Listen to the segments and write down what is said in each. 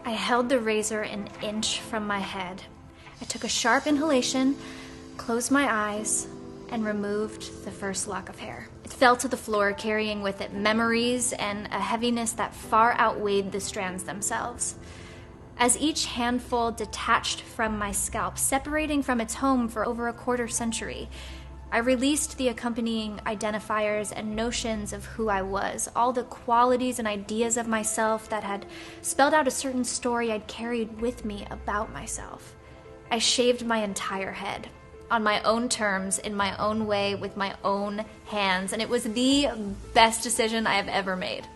I held the razor an inch from my head. I took a sharp inhalation, closed my eyes, and removed the first lock of hair. It fell to the floor, carrying with it memories and a heaviness that far outweighed the strands themselves. As each handful detached from my scalp, separating from its home for over a quarter century, I released the accompanying identifiers and notions of who I was, all the qualities and ideas of myself that had spelled out a certain story I'd carried with me about myself. I shaved my entire head, on my own terms, in my own way, with my own hands, and it was the best decision I have ever made.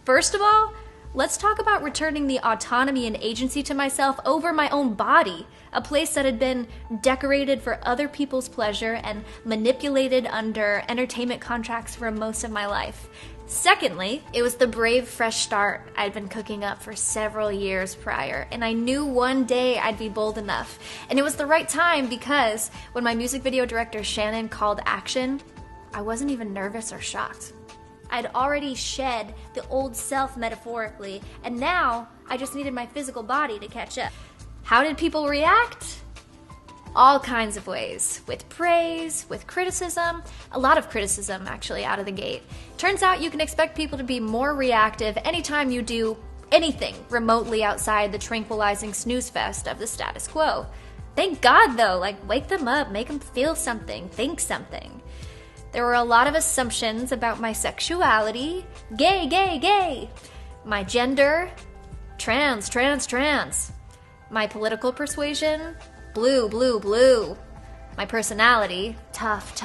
First of all, let's talk about returning the autonomy and agency to myself over my own body, a place that had been decorated for other people's pleasure and manipulated under entertainment contracts for most of my life. Secondly, it was the brave, fresh start I'd been cooking up for several years prior, and I knew one day I'd be bold enough. And it was the right time because when my music video director Shannon called action, I wasn't even nervous or shocked. I'd already shed the old self metaphorically, and now I just needed my physical body to catch up. How did people react? All kinds of ways, with praise, with criticism, a lot of criticism actually out of the gate. Turns out you can expect people to be more reactive anytime you do anything remotely outside the tranquilizing snooze fest of the status quo. Thank God though, like wake them up, make them feel something, think something. There were a lot of assumptions about my sexuality, gay, my gender, trans, my political persuasion, blue, my personality, tough,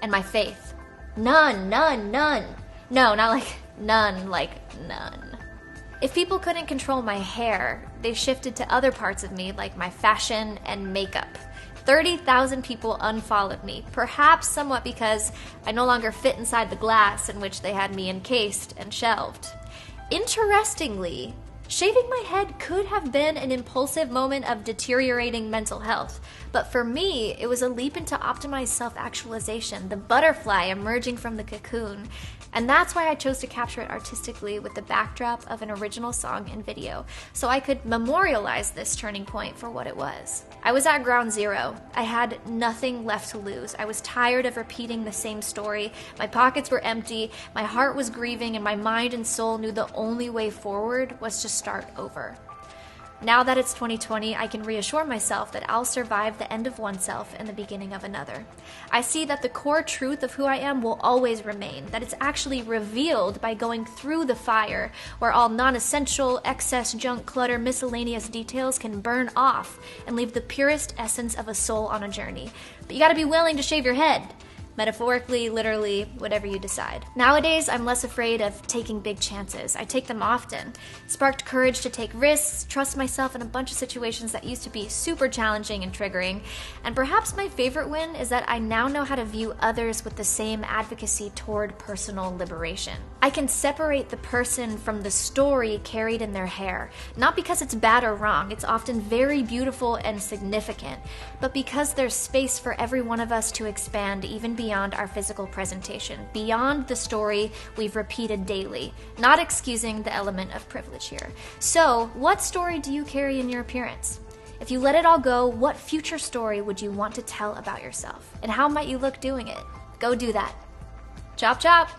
and my faith, none. No, not like none, like none. If people couldn't control my hair, they shifted to other parts of me like my fashion and makeup. 30,000 people unfollowed me, perhaps somewhat because I no longer fit inside the glass in which they had me encased and shelved. Interestingly, shaving my head could have been an impulsive moment of deteriorating mental health, but for me, it was a leap into optimized self-actualization, the butterfly emerging from the cocoon. And that's why I chose to capture it artistically with the backdrop of an original song and video, so I could memorialize this turning point for what it was. I was at ground zero. I had nothing left to lose. I was tired of repeating the same story. My pockets were empty, my heart was grieving, and my mind and soul knew the only way forward was to start over. Now that it's 2020, I can reassure myself that I'll survive the end of oneself and the beginning of another. I see that the core truth of who I am will always remain, that it's actually revealed by going through the fire, where all non-essential, excess, junk, clutter, miscellaneous details can burn off and leave the purest essence of a soul on a journey. But you gotta be willing to shave your head. Metaphorically, literally, whatever you decide. Nowadays, I'm less afraid of taking big chances. I take them often. Sparked courage to take risks, trust myself in a bunch of situations that used to be super challenging and triggering. And perhaps my favorite win is that I now know how to view others with the same advocacy toward personal liberation. I can separate the person from the story carried in their hair, not because it's bad or wrong, it's often very beautiful and significant, but because there's space for every one of us to expand even beyond our physical presentation, beyond the story we've repeated daily, not excusing the element of privilege here. So, what story do you carry in your appearance? If you let it all go, what future story would you want to tell about yourself? And how might you look doing it? Go do that. Chop chop!